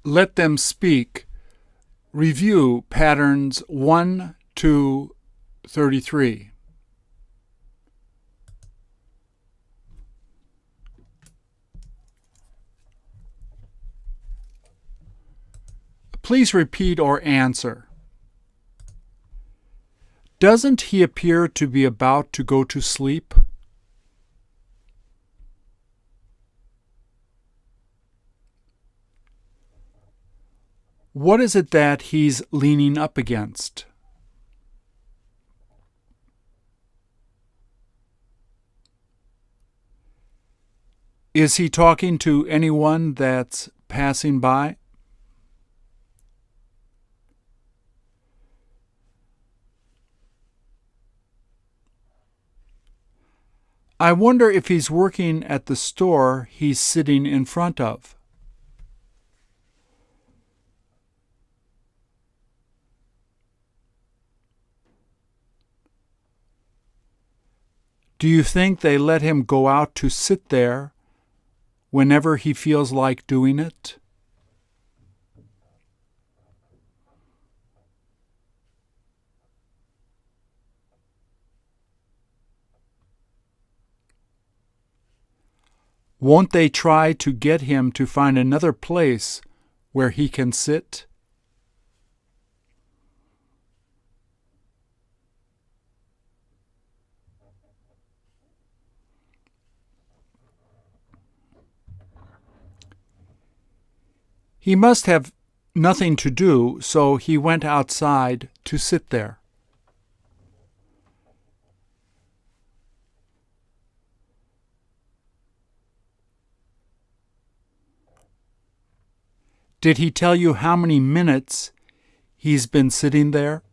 Let them speak. Review patterns 1 to 33. Please repeat or answer. Doesn't he appear to be about to go to sleep? What is it that he's leaning up against? Is he talking to anyone that's passing by? I wonder if he's working at the store he's sitting in front of. Do you think they let him go out to sit there whenever he feels like doing it? Won't they try to get him to find another place where he can sit? He must have nothing to do, so he went outside to sit there. Did he tell you how many minutes he's been sitting there?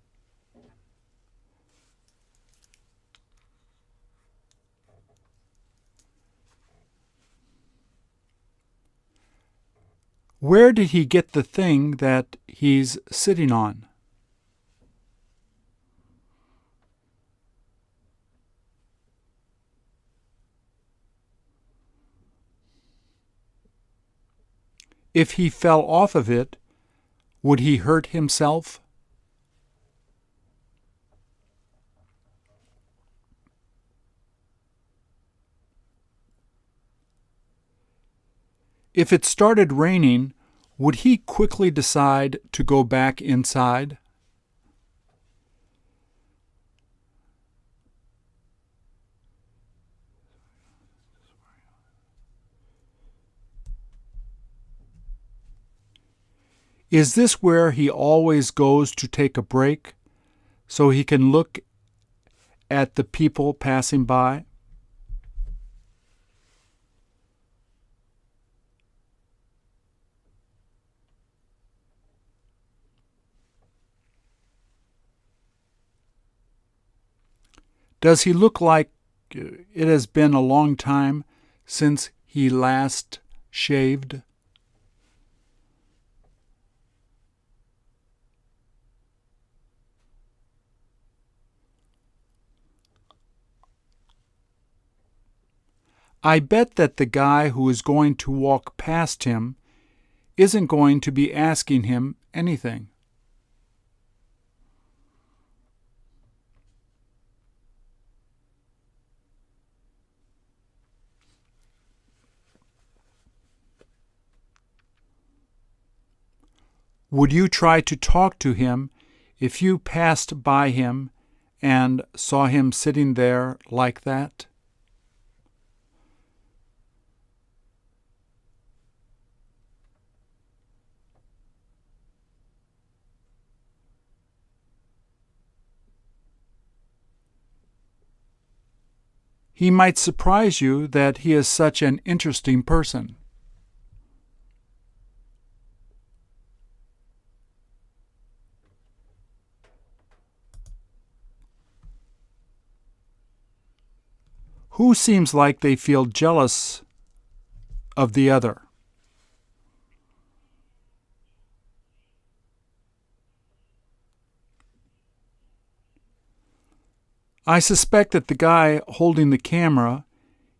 Where did he get the thing that he's sitting on? If he fell off of it, would he hurt himself? If it started raining, would he quickly decide to go back inside? Is this where he always goes to take a break so he can look at the people passing by? Does he look like it has been a long time since he last shaved? I bet that the guy who is going to walk past him isn't going to be asking him anything. Would you try to talk to him if you passed by him and saw him sitting there like that? He might surprise you that he is such an interesting person. Who seems like they feel jealous of the other? I suspect that the guy holding the camera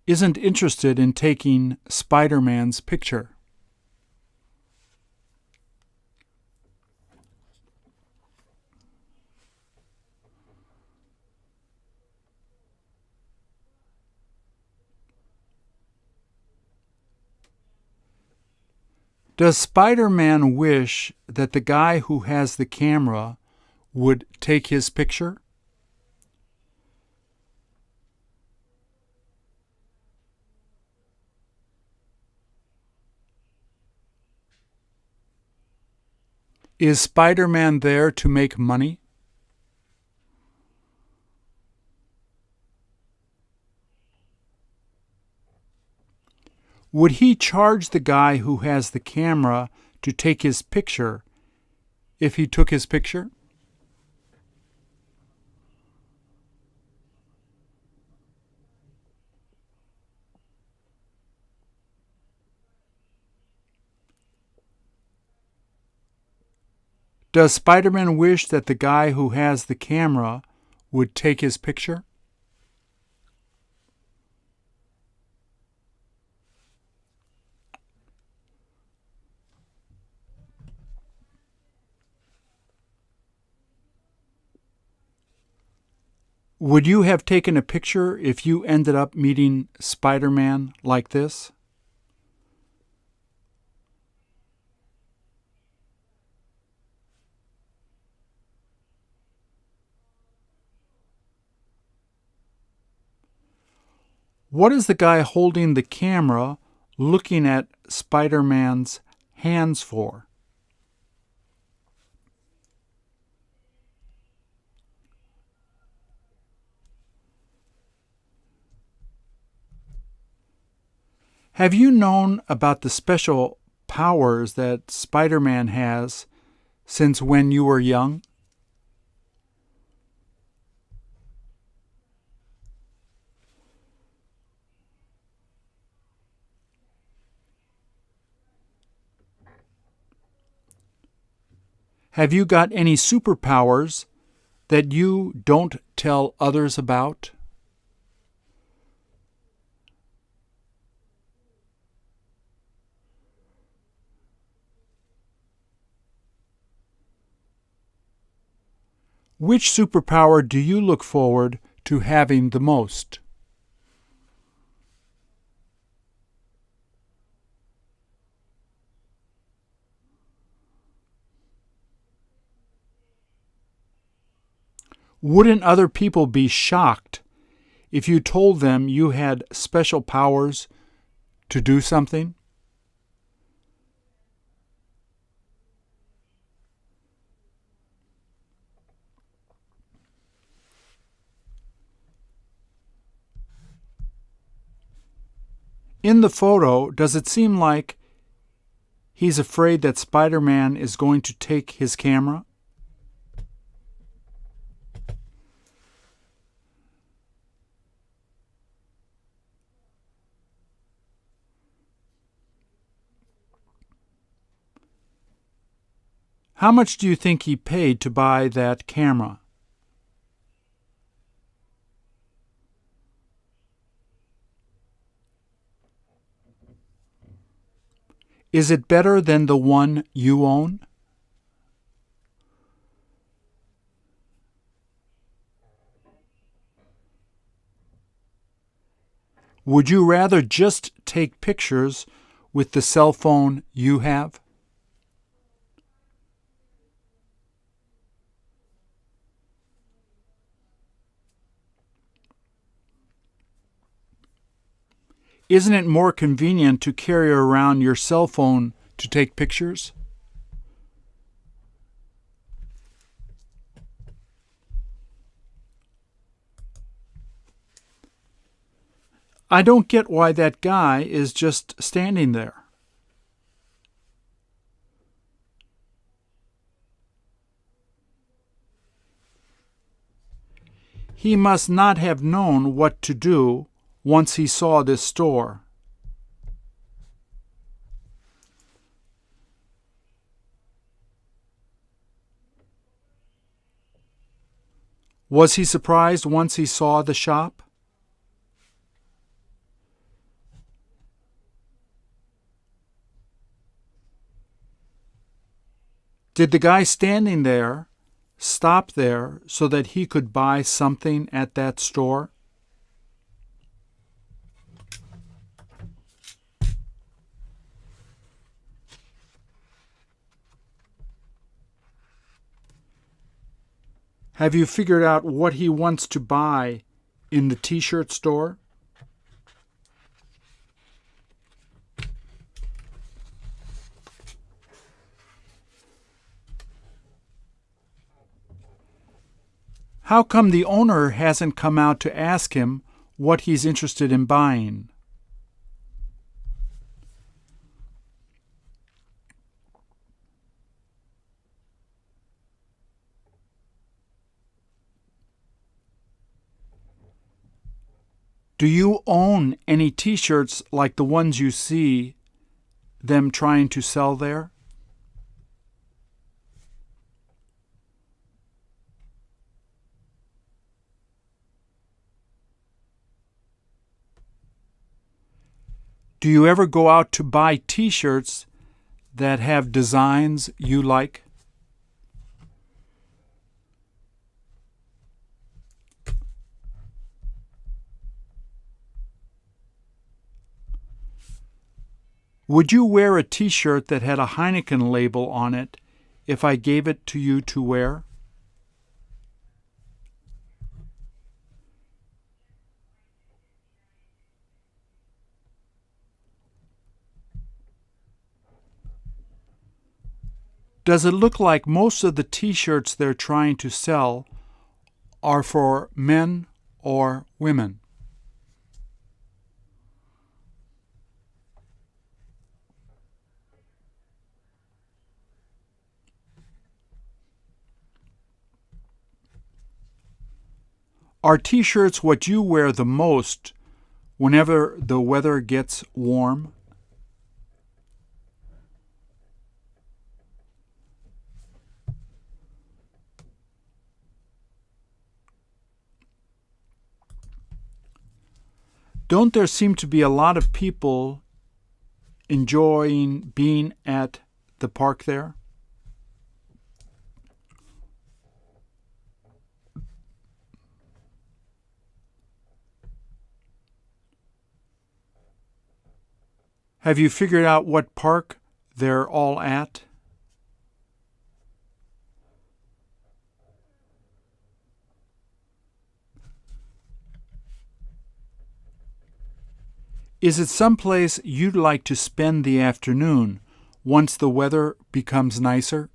isn't interested in taking Spider-Man's picture. Does Spider-Man wish that the guy who has the camera would take his picture? Is Spider-Man there to make money? Would he charge the guy who has the camera to take his picture if he took his picture? Does Spider-Man wish that the guy who has the camera would take his picture? Would you have taken a picture if you ended up meeting Spider-Man like this? What is the guy holding the camera looking at Spider-Man's hands for? Have you known about the special powers that Spider-Man has since when you were young? Have you got any superpowers that you don't tell others about? Which superpower do you look forward to having the most? Wouldn't other people be shocked if you told them you had special powers to do something? In the photo, does it seem like he's afraid that Spider-Man is going to take his camera? How much do you think he paid to buy that camera? Is it better than the one you own? Would you rather just take pictures with the cell phone you have? Isn't it more convenient to carry around your cell phone to take pictures? I don't get why that guy is just standing there. He must not have known what to do once he saw this store. Was he surprised once he saw the shop? Did the guy standing there stop there so that he could buy something at that store? Have you figured out what he wants to buy in the t-shirt store? How come the owner hasn't come out to ask him what he's interested in buying? Do you own any t-shirts like the ones you see them trying to sell there? Do you ever go out to buy t-shirts that have designs you like? Would you wear a t-shirt that had a Heineken label on it if I gave it to you to wear? Does it look like most of the t-shirts they're trying to sell are for men or women? Are t-shirts what you wear the most whenever the weather gets warm? Don't there seem to be a lot of people enjoying being at the park there? Have you figured out what park they're all at? Is it someplace you'd like to spend the afternoon once the weather becomes nicer?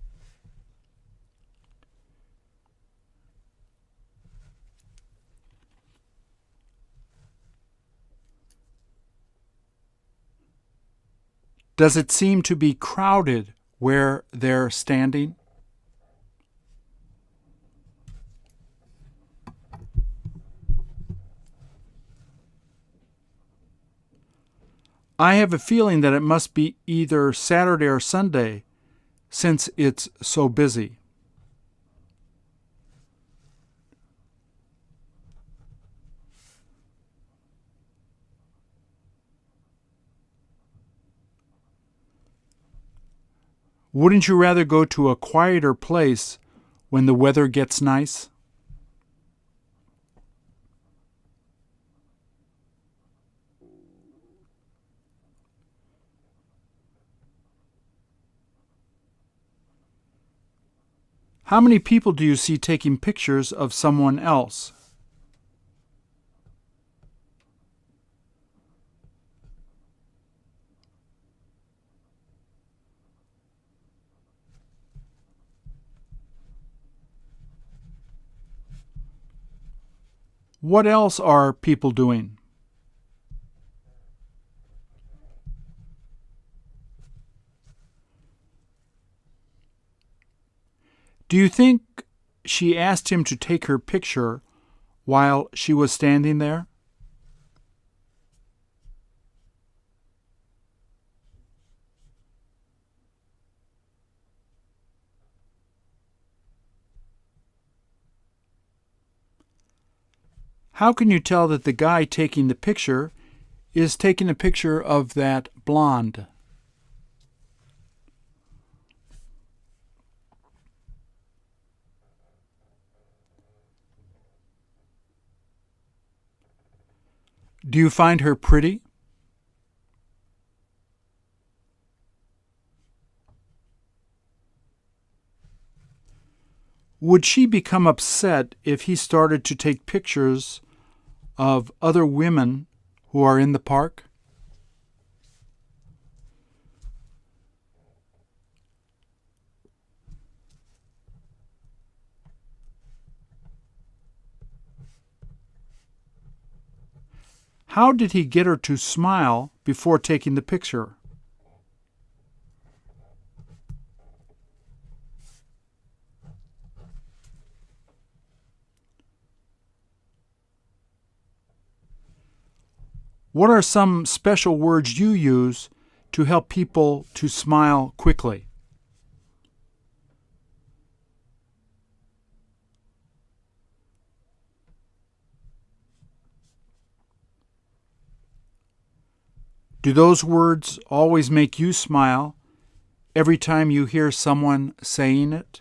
Does it seem to be crowded where they're standing? I have a feeling that it must be either Saturday or Sunday, since it's so busy. Wouldn't you rather go to a quieter place when the weather gets nice? How many people do you see taking pictures of someone else? What else are people doing? Do you think she asked him to take her picture while she was standing there? How can you tell that the guy taking the picture is taking a picture of that blonde? Do you find her pretty? Would she become upset if he started to take pictures of other women who are in the park? How did he get her to smile before taking the picture? What are some special words you use to help people to smile quickly? Do those words always make you smile every time you hear someone saying it?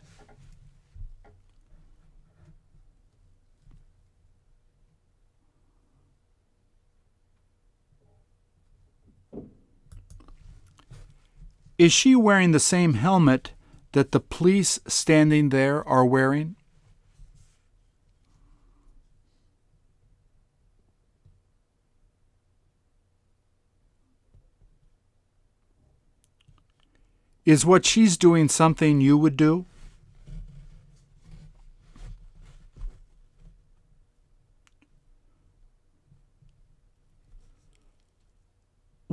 Is she wearing the same helmet that the police standing there are wearing? Is what she's doing something you would do?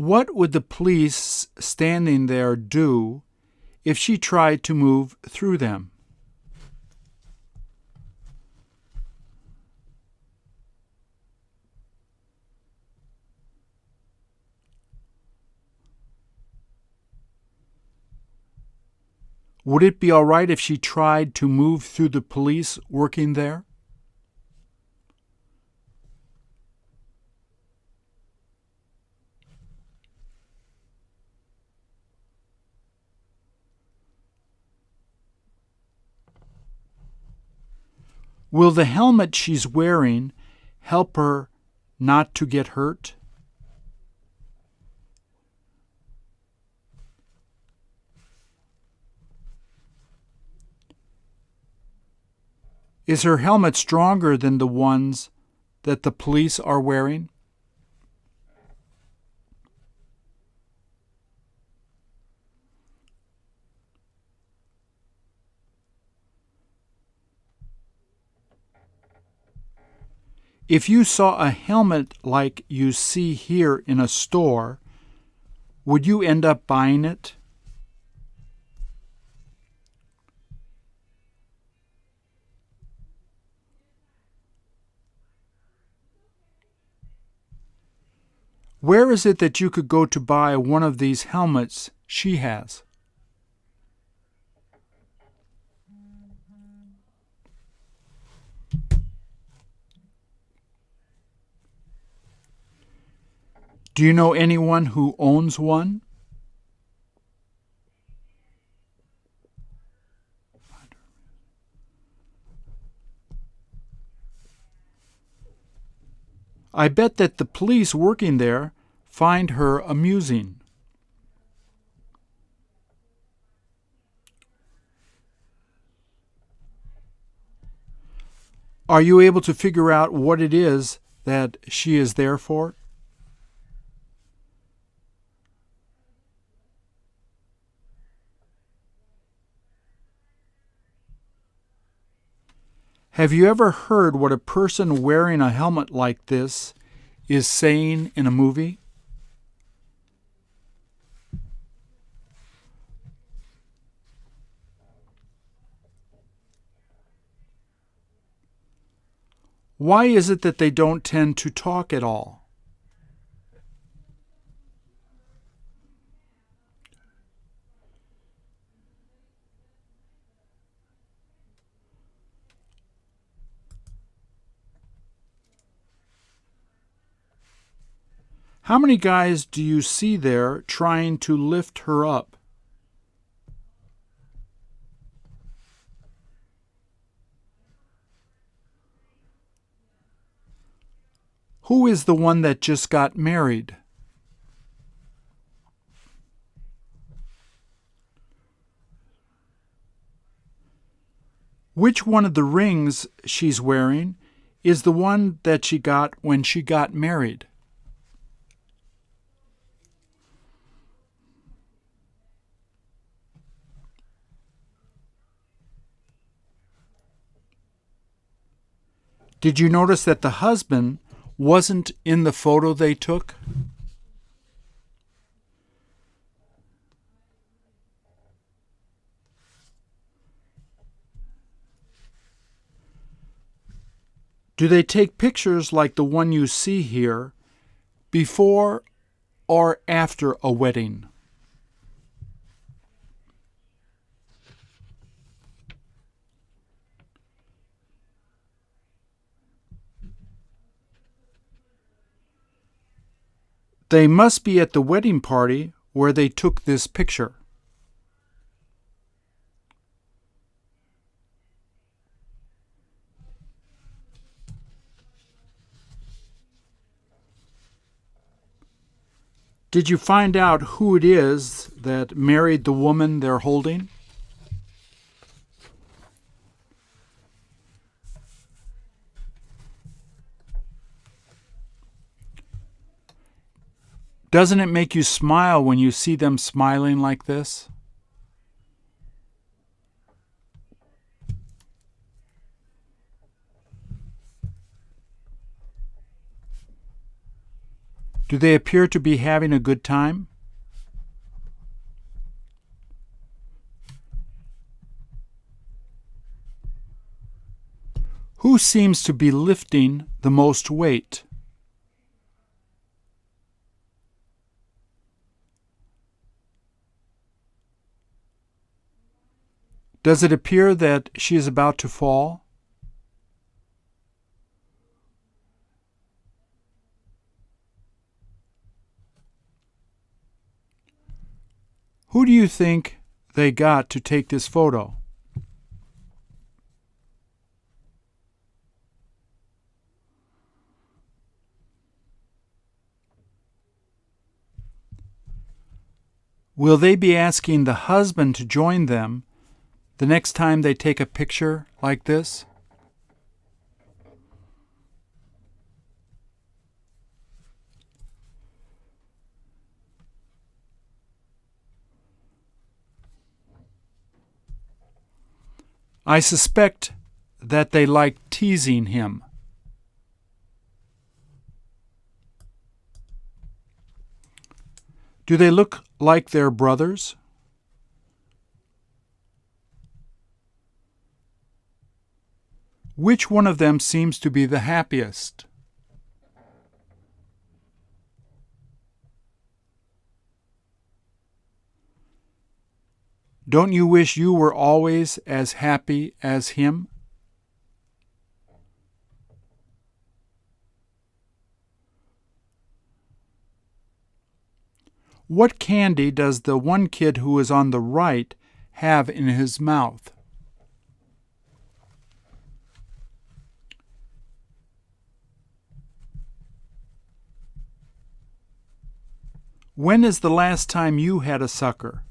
What would the police standing there do if she tried to move through them? Would it be all right if she tried to move through the police working there? Will the helmet she's wearing help her not to get hurt? Is her helmet stronger than the ones that the police are wearing? If you saw a helmet like you see here in a store, would you end up buying it? Where is it that you could go to buy one of these helmets she has? Do you know anyone who owns one? I bet that the police working there find her amusing. Are you able to figure out what it is that she is there for? Have you ever heard what a person wearing a helmet like this is saying in a movie? Why is it that they don't tend to talk at all? How many guys do you see there trying to lift her up? Who is the one that just got married? Which one of the rings she's wearing is the one that she got when she got married? Did you notice that the husband wasn't in the photo they took? Do they take pictures like the one you see here before or after a wedding? They must be at the wedding party where they took this picture. Did you find out who it is that married the woman they're holding? Doesn't it make you smile when you see them smiling like this? Do they appear to be having a good time? Who seems to be lifting the most weight? Does it appear that she is about to fall? Who do you think they got to take this photo? Will they be asking the husband to join them the next time they take a picture like this? I suspect that they like teasing him. Do they look like their brothers? Which one of them seems to be the happiest? Don't you wish you were always as happy as him? What candy does the one kid who is on the right have in his mouth? When is the last time you had a sucker?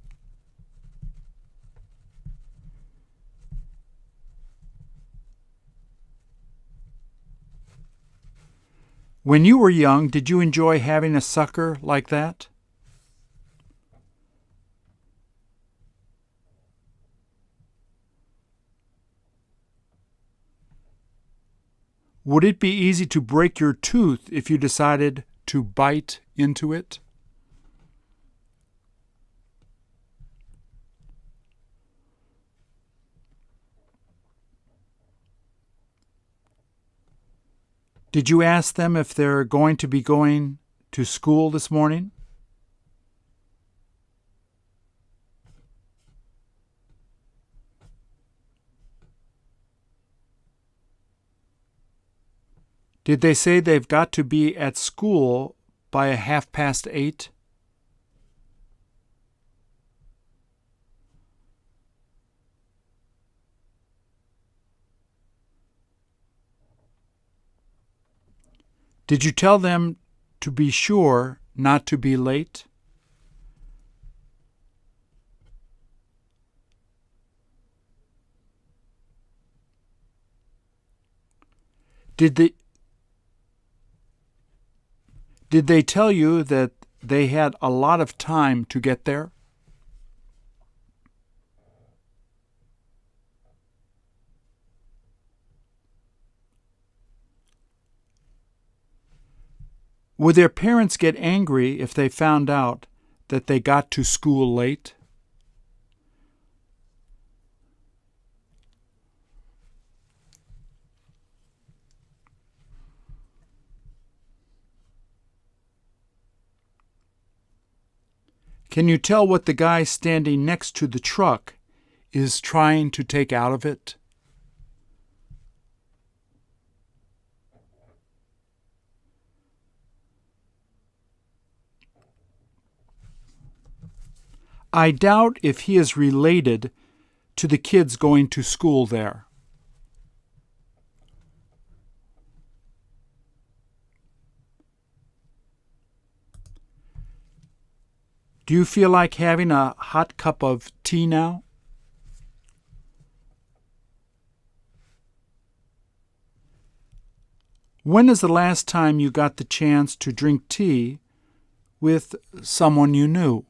When you were young, did you enjoy having a sucker like that? Would it be easy to break your tooth if you decided to bite into it? Did you ask them if they're going to be going to school this morning? Did they say they've got to be at school by 8:30? Did you tell them to be sure not to be late? Did they tell you that they had a lot of time to get there? Would their parents get angry if they found out that they got to school late? Can you tell what the guy standing next to the truck is trying to take out of it? I doubt if he is related to the kids going to school there. Do you feel like having a hot cup of tea now? When is the last time you got the chance to drink tea with someone you knew?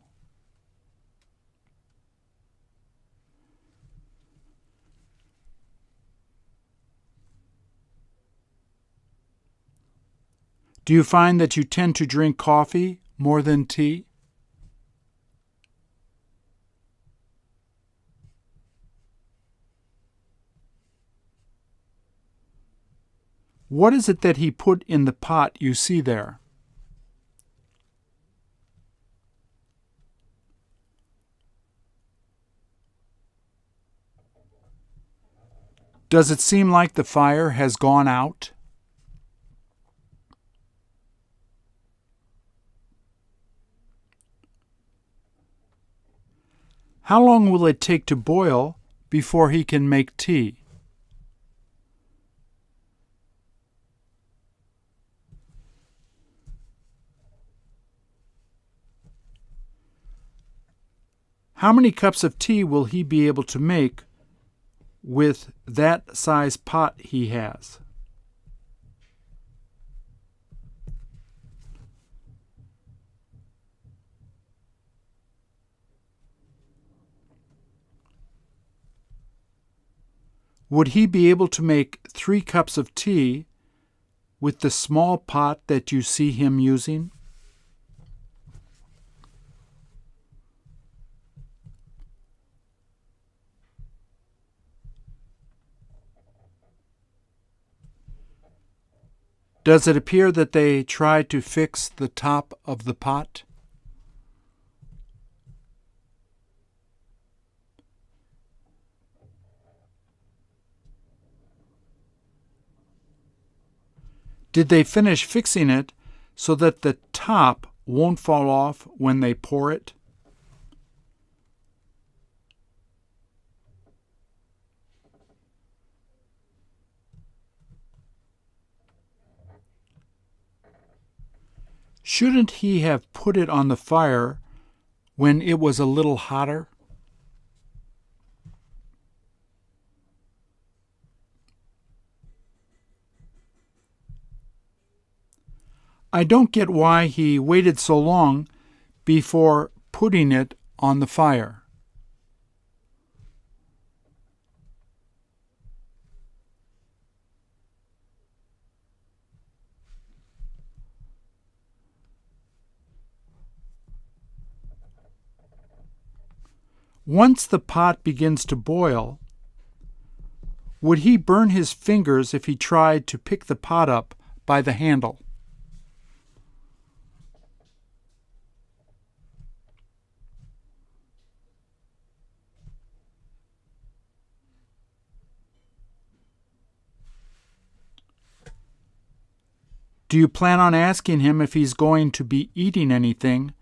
Do you find that you tend to drink coffee more than tea? What is it that he put in the pot you see there? Does it seem like the fire has gone out? How long will it take to boil before he can make tea? How many cups of tea will he be able to make with that size pot he has? Would he be able to make 3 cups of tea with the small pot that you see him using? Does it appear that they tried to fix the top of the pot? Did they finish fixing it so that the top won't fall off when they pour it? Shouldn't he have put it on the fire when it was a little hotter? I don't get why he waited so long before putting it on the fire. Once the pot begins to boil, would he burn his fingers if he tried to pick the pot up by the handle? Do you plan on asking him if he's going to be eating anything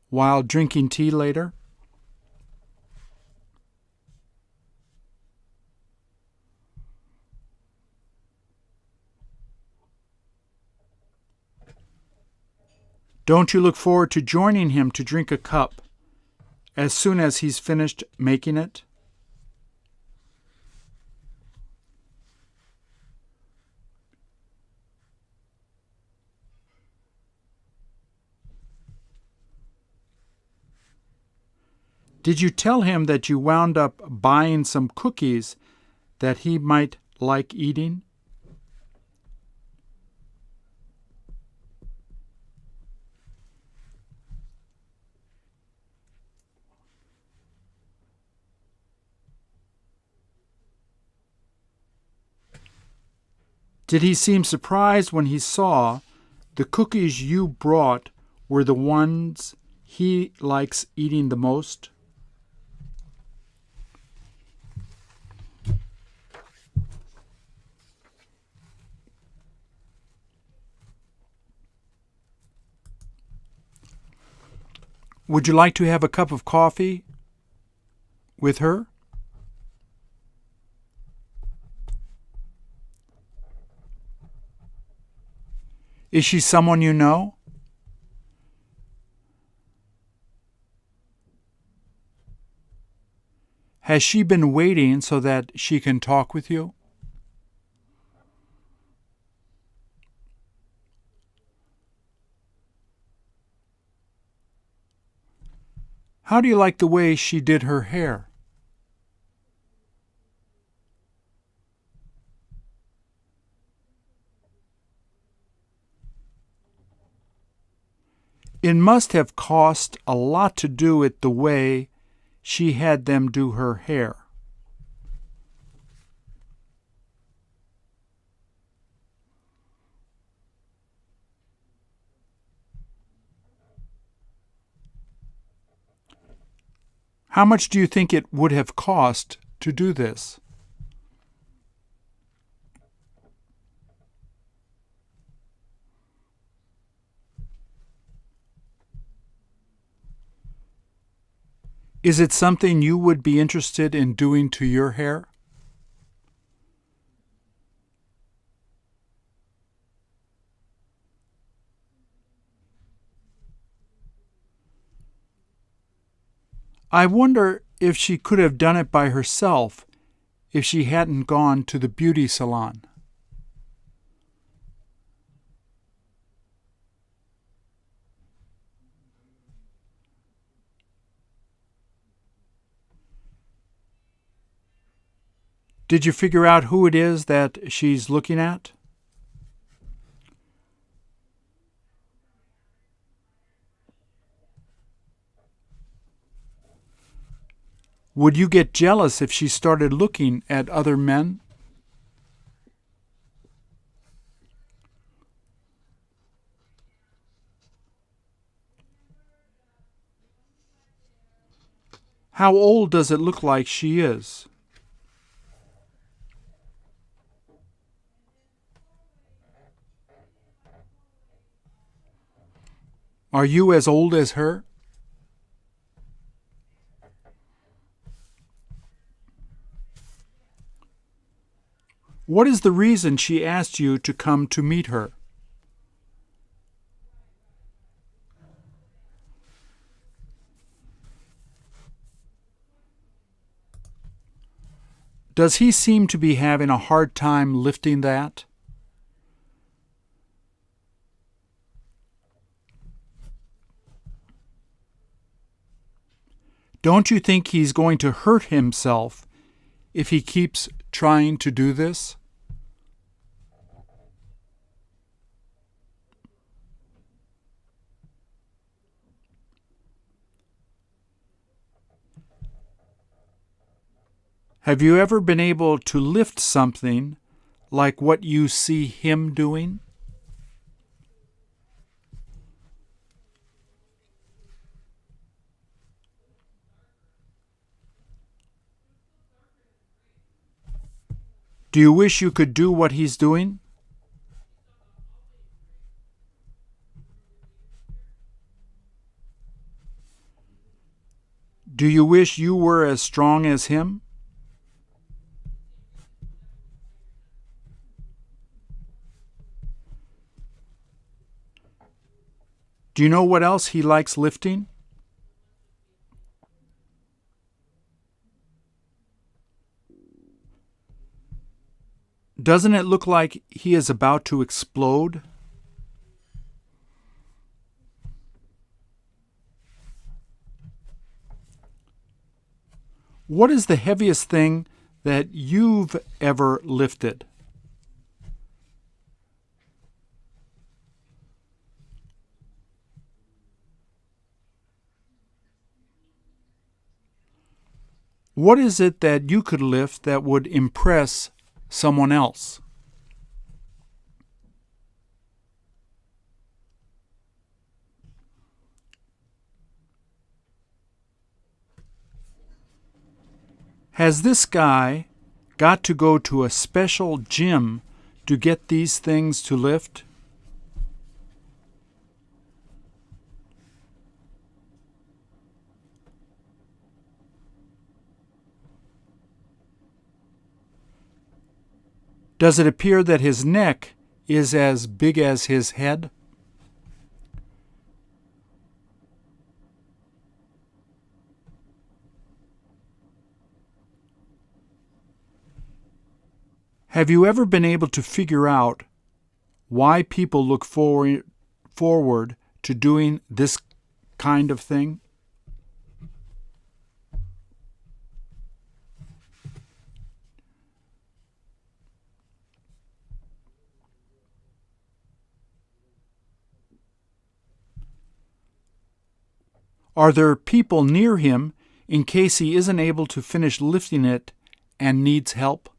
while drinking tea later? Don't you look forward to joining him to drink a cup as soon as he's finished making it? Did you tell him that you wound up buying some cookies that he might like eating? Did he seem surprised when he saw the cookies you brought were the ones he likes eating the most? Would you like to have a cup of coffee with her? Is she someone you know? Has she been waiting so that she can talk with you? How do you like the way she did her hair? It must have cost a lot to do it the way she had them do her hair. How much do you think it would have cost to do this? Is it something you would be interested in doing to your hair? I wonder if she could have done it by herself if she hadn't gone to the beauty salon. Did you figure out who it is that she's looking at? Would you get jealous if she started looking at other men? How old does it look like she is? Are you as old as her? What is the reason she asked you to come to meet her? Does he seem to be having a hard time lifting that? Don't you think he's going to hurt himself if he keeps trying to do this? Have you ever been able to lift something like what you see him doing? Do you wish you could do what he's doing? Do you wish you were as strong as him? Do you know what else he likes lifting? Doesn't it look like he is about to explode? What is the heaviest thing that you've ever lifted? What is it that you could lift that would impress someone else? Has this guy got to go to a special gym to get these things to lift? Does it appear that his neck is as big as his head? Have you ever been able to figure out why people look forward to doing this kind of thing? Are there people near him in case he isn't able to finish lifting it and needs help?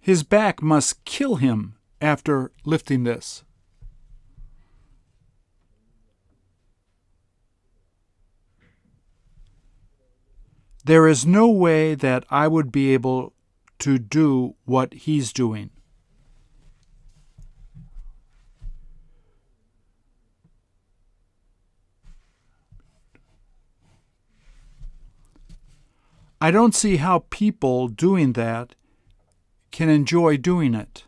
His back must kill him after lifting this. There is no way that I would be able to do what he's doing. I don't see how people doing that can enjoy doing it.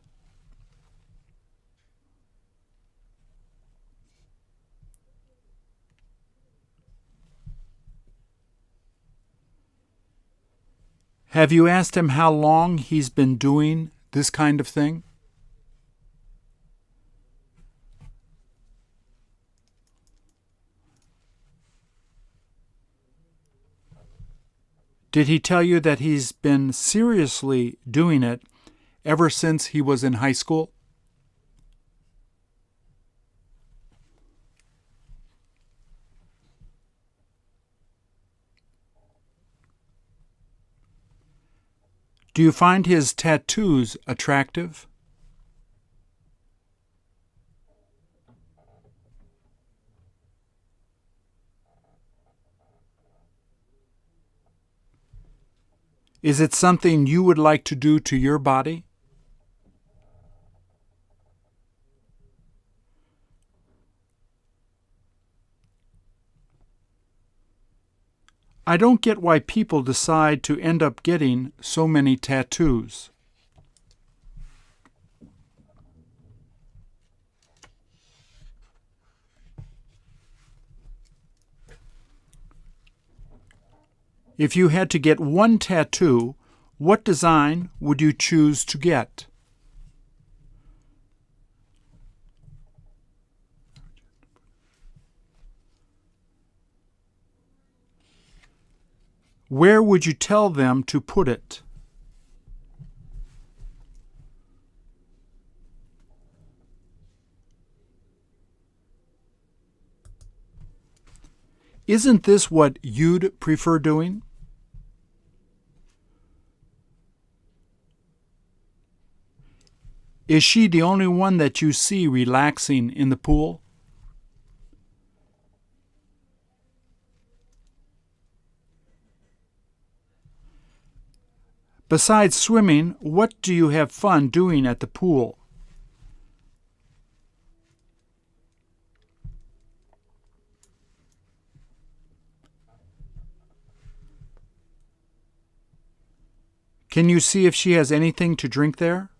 Have you asked him how long he's been doing this kind of thing? Did he tell you that he's been seriously doing it ever since he was in high school? Do you find his tattoos attractive? Is it something you would like to do to your body? I don't get why people decide to end up getting so many tattoos. If you had to get one tattoo, what design would you choose to get? Where would you tell them to put it? Isn't this what you'd prefer doing? Is she the only one that you see relaxing in the pool? Besides swimming, what do you have fun doing at the pool? Can you see if she has anything to drink there?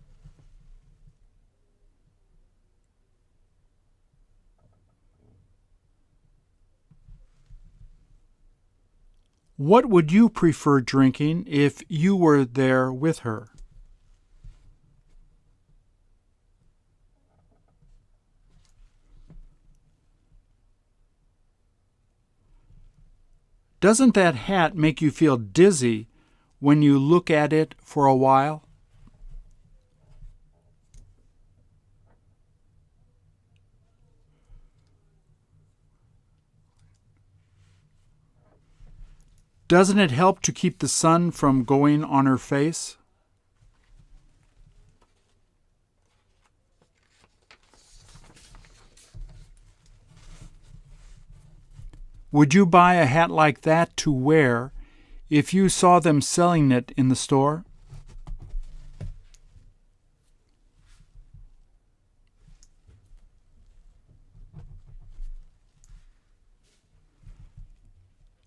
What would you prefer drinking if you were there with her? Doesn't that hat make you feel dizzy when you look at it for a while? Doesn't it help to keep the sun from going on her face? Would you buy a hat like that to wear if you saw them selling it in the store?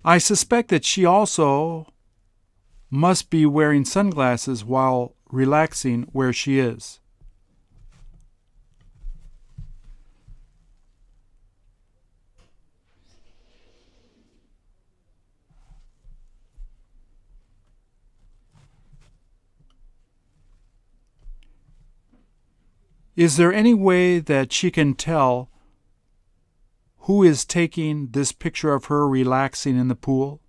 I suspect that she also must be wearing sunglasses while relaxing where she is. Is there any way that she can tell who is taking this picture of her relaxing in the pool?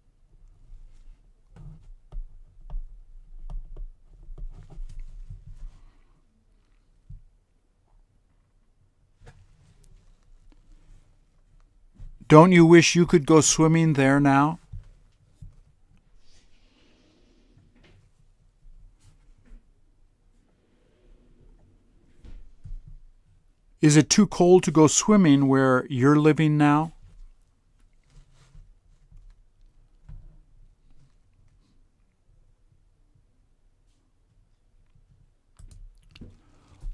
Don't you wish you could go swimming there now? Is it too cold to go swimming where you're living now?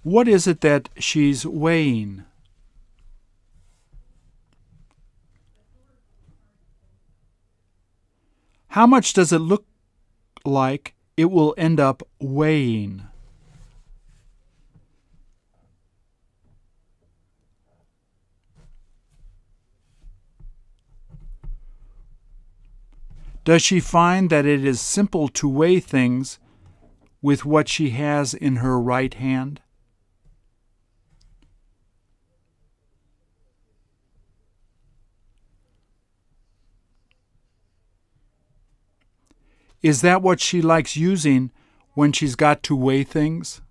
What is it that she's weighing? How much does it look like it will end up weighing? Does she find that it is simple to weigh things with what she has in her right hand? Is that what she likes using when she's got to weigh things?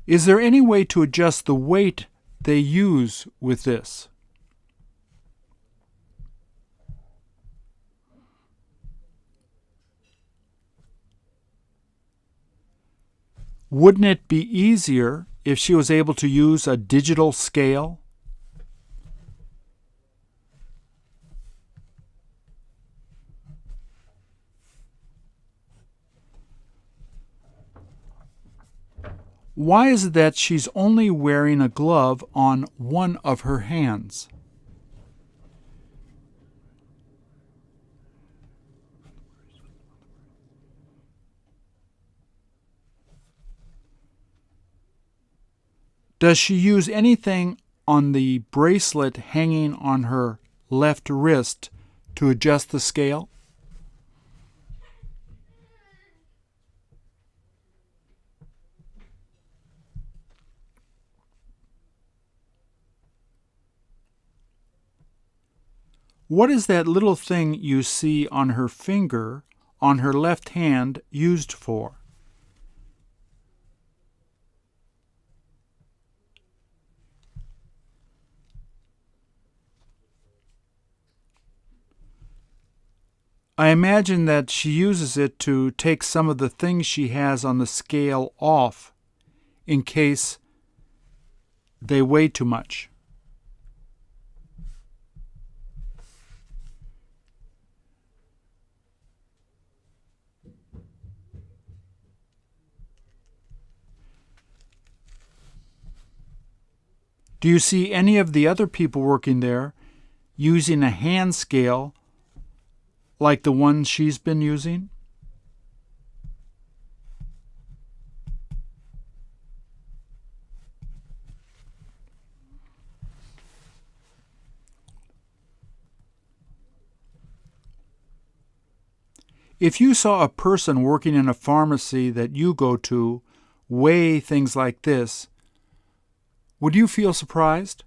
Is there any way to adjust the weight they use with this? Wouldn't it be easier if she was able to use a digital scale? Why is it that she's only wearing a glove on one of her hands? Does she use anything on the bracelet hanging on her left wrist to adjust the scale? What is that little thing you see on her finger on her left hand used for? I imagine that she uses it to take some of the things she has on the scale off in case they weigh too much. Do you see any of the other people working there using a hand scale like the one she's been using? If you saw a person working in a pharmacy that you go to weigh things like this, would you feel surprised?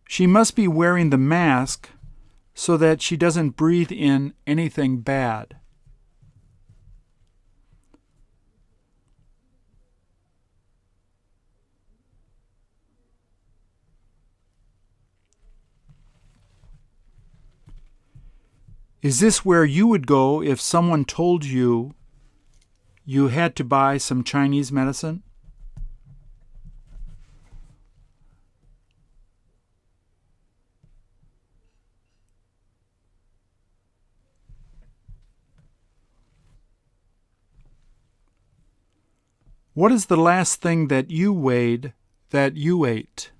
She must be wearing the mask so that she doesn't breathe in anything bad. Is this where you would go if someone told you you had to buy some Chinese medicine? What is the last thing that you weighed that you ate?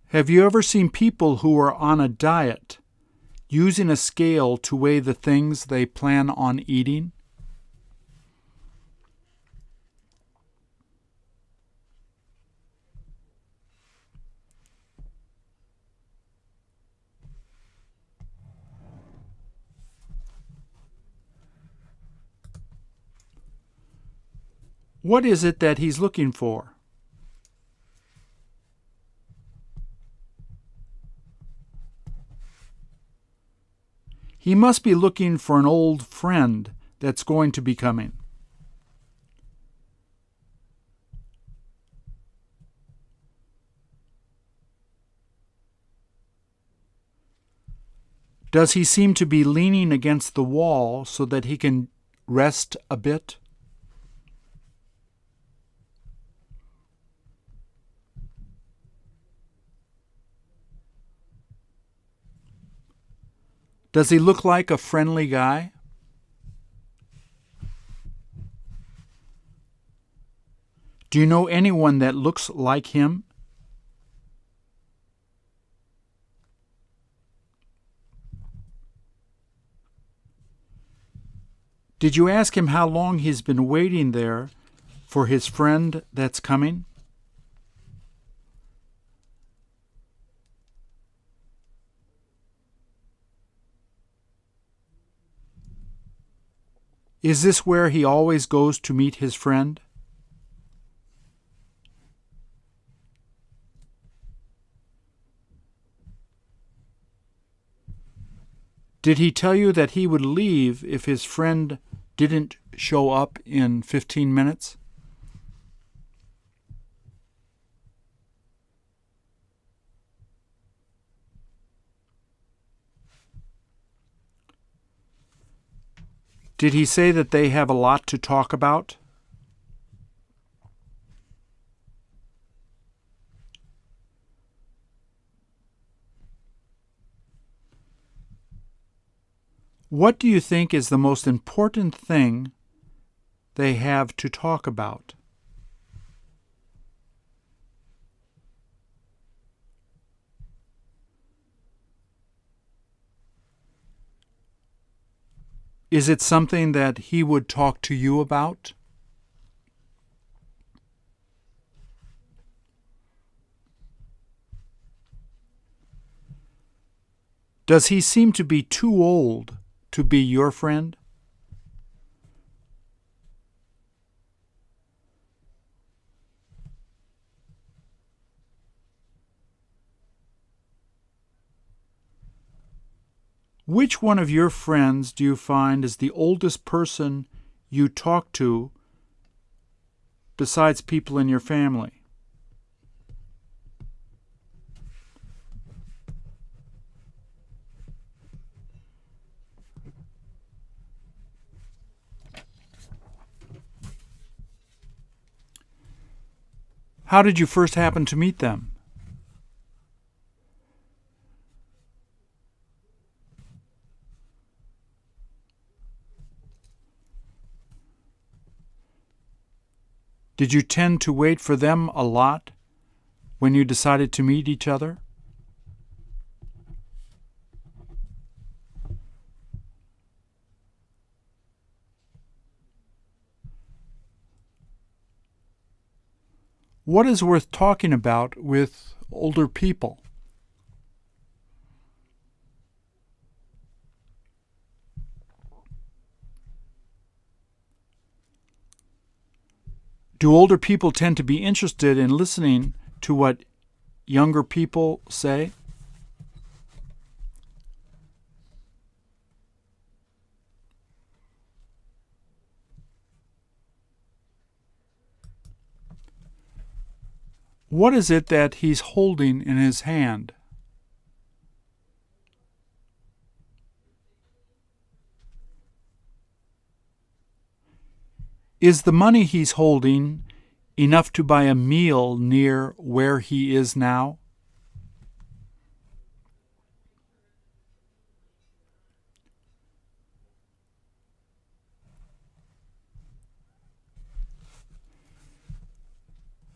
Have you ever seen people who are on a diet using a scale to weigh the things they plan on eating? What is it that he's looking for? He must be looking for an old friend that's going to be coming. Does he seem to be leaning against the wall so that he can rest a bit? Does he look like a friendly guy? Do you know anyone that looks like him? Did you ask him how long he's been waiting there for his friend that's coming? Is this where he always goes to meet his friend? Did he tell you that he would leave if his friend didn't show up in 15 minutes? Did he say that they have a lot to talk about? What do you think is the most important thing they have to talk about? Is it something that he would talk to you about? Does he seem to be too old to be your friend? Which one of your friends do you find is the oldest person you talk to besides people in your family? How did you first happen to meet them? Did you tend to wait for them a lot when you decided to meet each other? What is worth talking about with older people? Do older people tend to be interested in listening to what younger people say? What is it that he's holding in his hand? Is the money he's holding enough to buy a meal near where he is now?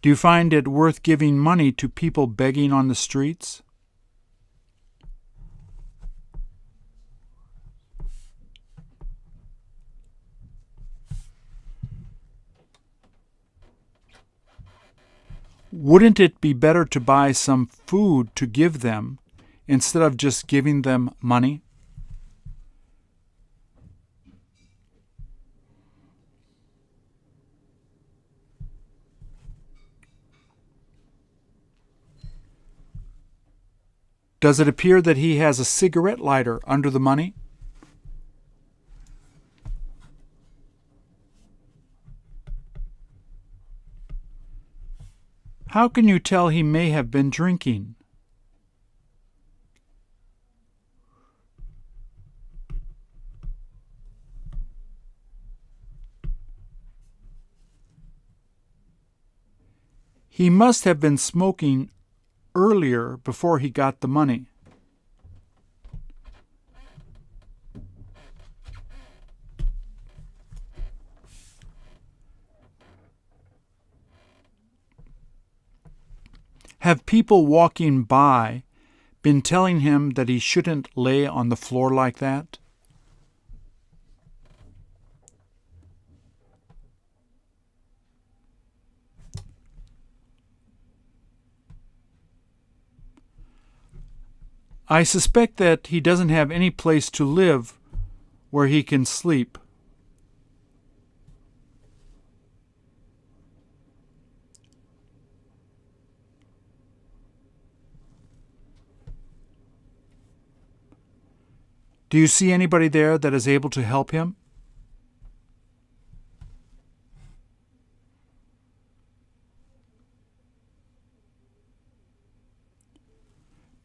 Do you find it worth giving money to people begging on the streets? Wouldn't it be better to buy some food to give them instead of just giving them money? Does it appear that he has a cigarette lighter under the money? How can you tell he may have been drinking? He must have been smoking earlier before he got the money. Have people walking by been telling him that he shouldn't lay on the floor like that? I suspect that he doesn't have any place to live where he can sleep. Do you see anybody there that is able to help him?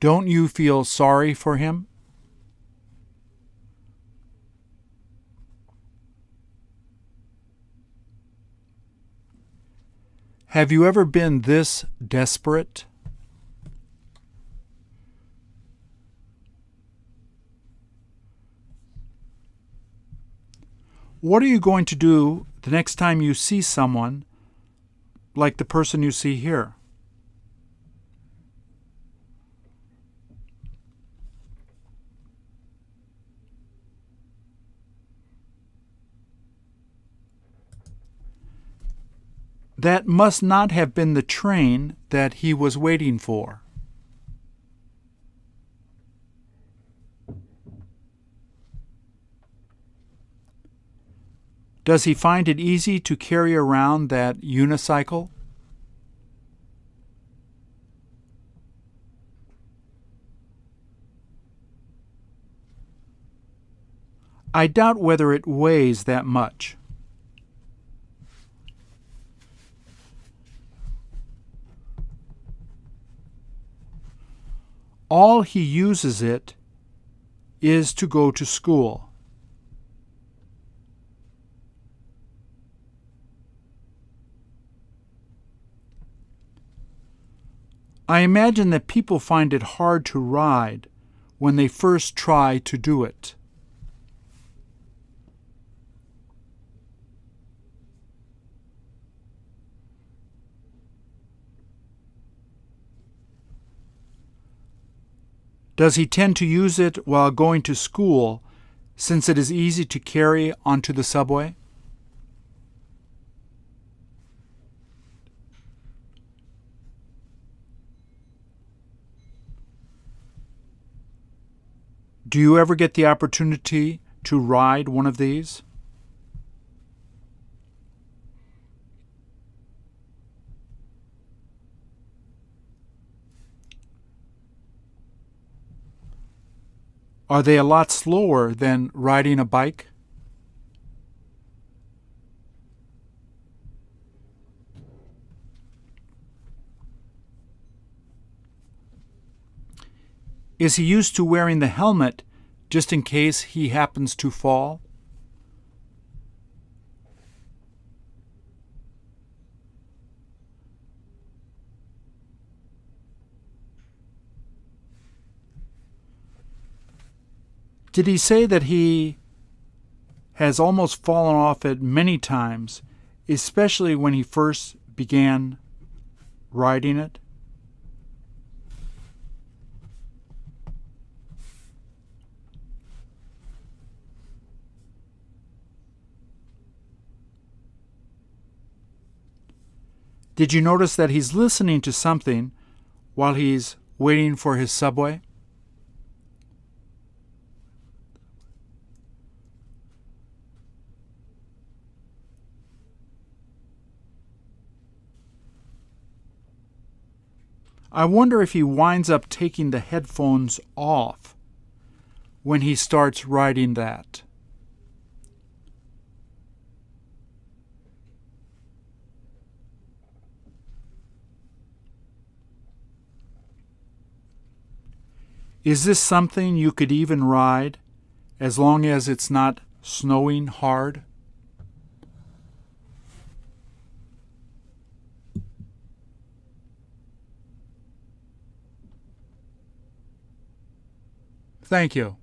Don't you feel sorry for him? Have you ever been this desperate? What are you going to do the next time you see someone like the person you see here? That must not have been the train that he was waiting for. Does he find it easy to carry around that unicycle? I doubt whether it weighs that much. All he uses it is to go to school. I imagine that people find it hard to ride when they first try to do it. Does he tend to use it while going to school since it is easy to carry onto the subway? Do you ever get the opportunity to ride one of these? Are they a lot slower than riding a bike? Is he used to wearing the helmet just in case he happens to fall? Did he say that he has almost fallen off it many times, especially when he first began riding it? Did you notice that he's listening to something while he's waiting for his subway? I wonder if he winds up taking the headphones off when he starts writing that. Is this something you could even ride as long as it's not snowing hard? Thank you.